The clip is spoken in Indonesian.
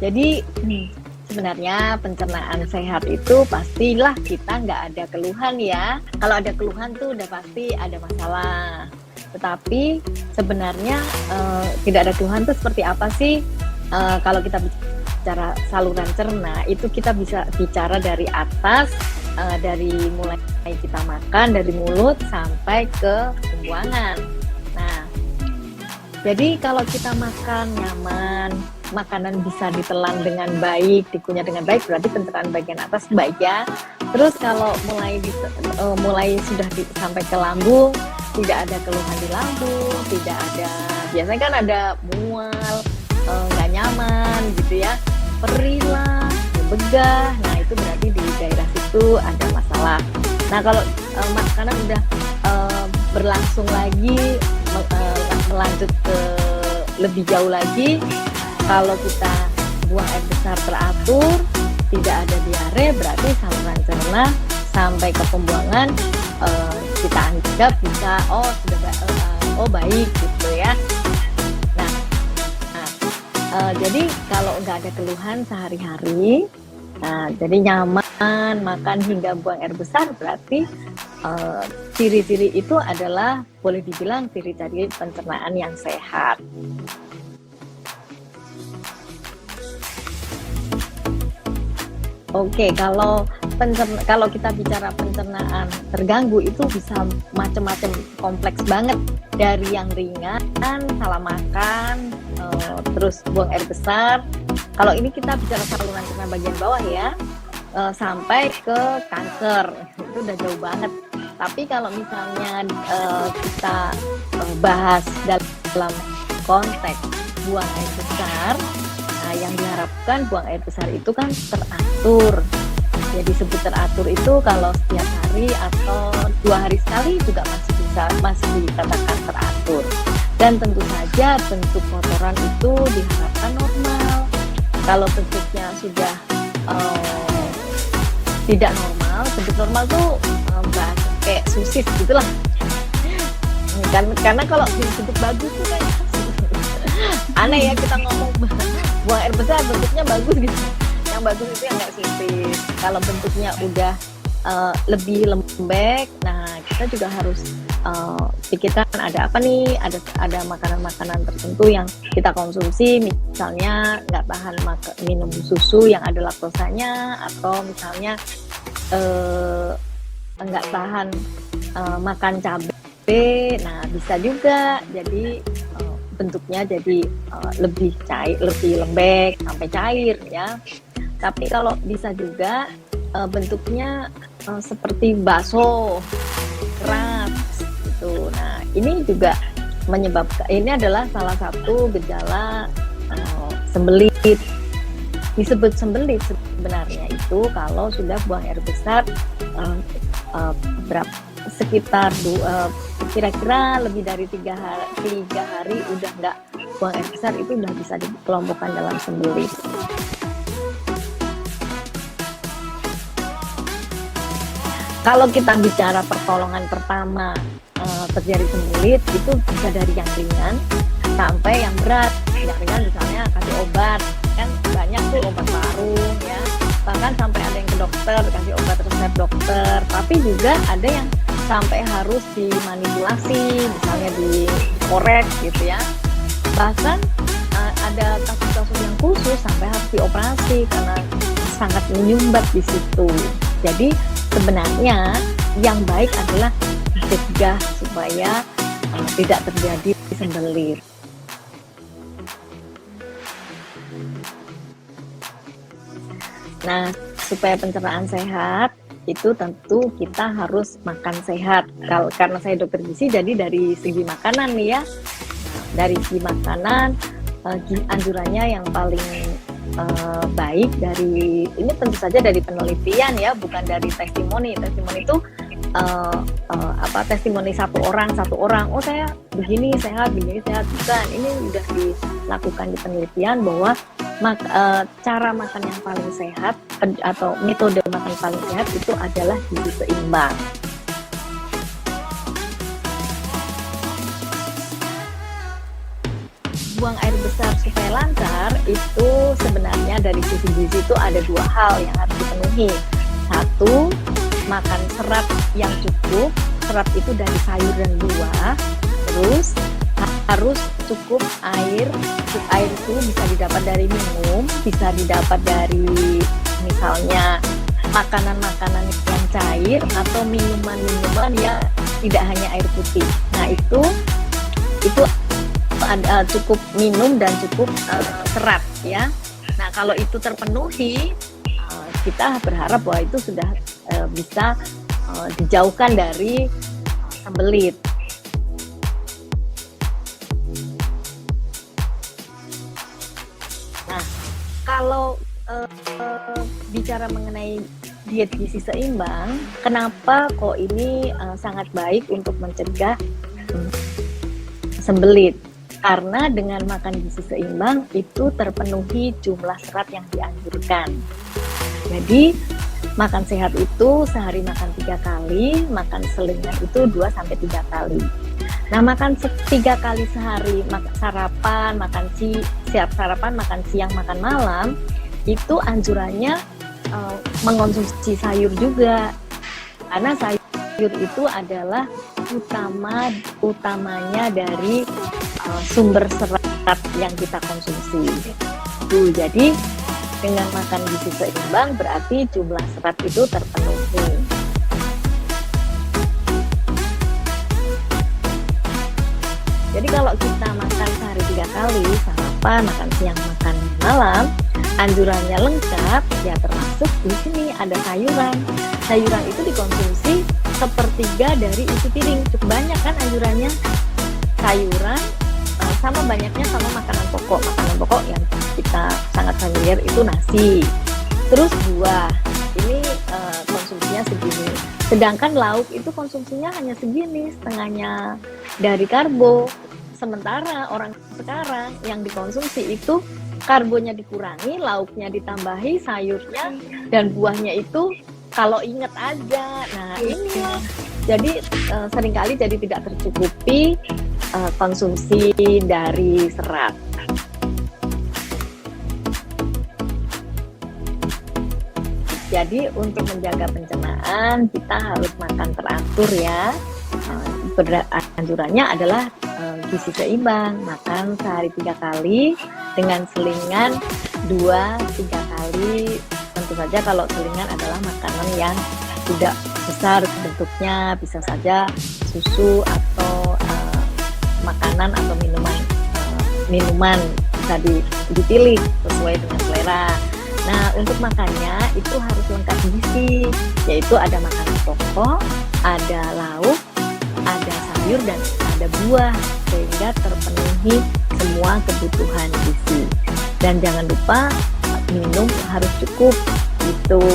Jadi sebenarnya pencernaan sehat itu pastilah kita nggak ada keluhan ya. Kalau ada keluhan tuh udah pasti ada masalah. Tetapi sebenarnya tidak ada keluhan tuh seperti apa sih? Kalau kita bicara saluran cerna itu kita bisa bicara dari atas, dari mulai kita makan dari mulut sampai ke pembuangan. Nah, jadi kalau kita makan nyaman, makanan bisa ditelan dengan baik, dikunyah dengan baik, berarti pencernaan bagian atas baik ya. Terus kalau mulai sudah sampai ke lambung, tidak ada keluhan di lambung, tidak ada, biasanya kan ada mual, nggak nyaman gitu ya, perih lah, begah. Nah itu berarti di daerah situ ada masalah. Nah kalau makanan udah berlangsung lagi, melanjut ke lebih jauh lagi, kalau kita buang air besar teratur, tidak ada diare, berarti saluran cerna sampai ke pembuangan kita anggap bisa sudah baik gitu ya. Jadi kalau nggak ada keluhan sehari-hari, jadi nyaman makan hingga buang air besar, berarti ciri-ciri itu adalah boleh dibilang ciri-ciri pencernaan yang sehat. Oke, kalau kita bicara pencernaan terganggu itu bisa macam-macam, kompleks banget, dari yang ringan, salah makan, terus buang air besar. Kalau ini kita bicara saluran cerna bagian bawah ya, sampai ke kanker, itu udah jauh banget. Tapi kalau misalnya kita bahas dalam konteks buang air besar, yang diharapkan buang air besar itu kan teratur. Jadi disebut teratur itu kalau setiap hari atau 2 hari sekali juga masih dikatakan teratur. Dan tentu saja bentuk kotoran itu diharapkan normal. Kalau bentuknya sudah tidak normal, bentuk normal tuh kayak susis gitulah. Karena kalau disebut bagus tuh kayak aneh ya, kita ngomong buang air besar bentuknya bagus gitu. Yang bagus itu yang nggak sisis. Kalau bentuknya udah lebih lembek, nah kita juga harus pikirkan ada apa nih, ada makanan-makanan tertentu yang kita konsumsi, misalnya nggak tahan minum susu yang ada laktosanya, atau misalnya nggak tahan makan cabai, nah bisa juga jadi bentuknya jadi lebih cair, lebih lembek sampai cair ya. Tapi kalau bisa juga bentuknya seperti bakso keras gitu. Nah ini juga menyebabkan, ini adalah salah satu gejala sembelit. Disebut sembelit sebenarnya itu kalau sudah buang air besar sekitar kira-kira lebih dari 3 hari udah nggak buang air besar, itu udah bisa dikelompokkan dalam sembelit. Kalau kita bicara pertolongan pertama terjadi sembelit, itu bisa dari yang ringan sampai yang berat. Yang ringan misalnya kasih obat, kan banyak tuh obat warung ya, bahkan sampai ada yang ke dokter kasih obat resep dokter. Tapi juga ada yang sampai harus dimanipulasi, misalnya dikorek gitu ya. Bahkan ada kasus-kasus yang khusus sampai harus dioperasi karena sangat menyumbat di situ. Jadi sebenarnya yang baik adalah mencegah supaya tidak terjadi sembelit. Nah, supaya pencernaan sehat itu tentu kita harus makan sehat. Karena saya dokter gizi, jadi dari segi makanan nih ya, dari segi makanan anjurannya yang paling baik dari ini tentu saja dari penelitian ya, bukan dari testimoni. Testimoni itu testimoni satu orang, oh saya begini sehat, bukan. Ini sudah dilakukan di penelitian bahwa cara makan yang paling sehat atau metode makan paling sehat itu adalah gizi seimbang. buang air besar supaya lancar, itu sebenarnya dari sisi gizi itu ada 2 hal yang harus dipenuhi. Satu, makan serat yang cukup. Serat itu dari sayur dan buah. Terus harus cukup air. Air itu bisa didapat dari minum, bisa didapat dari misalnya makanan-makanan yang cair atau minuman-minuman yang tidak hanya air putih. Nah, itu cukup minum dan cukup serat ya. Nah, kalau itu terpenuhi, kita berharap bahwa itu sudah bisa dijauhkan dari sembelit. Nah, kalau bicara mengenai diet gizi seimbang, kenapa kok ini sangat baik untuk mencegah sembelit? Karena dengan makan gizi seimbang itu terpenuhi jumlah serat yang dianjurkan. Jadi makan sehat itu sehari makan 3 kali, makan selingan itu 2-3 kali. Nah, makan 3 kali sehari, sarapan, makan siang, makan malam, itu anjurannya mengonsumsi sayur juga. Karena sayur itu adalah utamanya dari sumber serat yang kita konsumsi. Jadi dengan makan gizi seimbang berarti jumlah serat itu terpenuhi. Jadi kalau kita makan sehari 3 kali, sarapan, makan siang, makan malam, anjurannya lengkap, ya termasuk di sini ada sayuran. Sayuran itu dikonsumsi 1/3 dari isi piring. Cukup banyak kan anjurannya. Sayuran sama banyaknya sama makanan pokok. Makanan pokok yang kita sangat familiar itu nasi. Terus buah, ini konsumsinya segini. Sedangkan lauk itu konsumsinya hanya segini, setengahnya dari karbo. Sementara orang sekarang yang dikonsumsi itu karbonya dikurangi, lauknya ditambahi, sayurnya dan buahnya itu kalau inget aja. Nah, ini jadi seringkali jadi tidak tercukupi konsumsi dari serat. Jadi untuk menjaga pencernaan kita harus makan teratur ya. Anjurannya adalah gizi seimbang, makan sehari 3 kali dengan selingan 2-3 kali. Tentu saja kalau selingan adalah makanan yang tidak besar bentuknya, bisa saja susu atau makanan atau minuman bisa dipilih sesuai dengan selera. Nah, untuk makannya itu harus lengkap gizi, yaitu ada makanan pokok, ada lauk, ada sayur dan ada buah, sehingga terpenuhi semua kebutuhan gizi. Dan jangan lupa minum harus cukup gitu.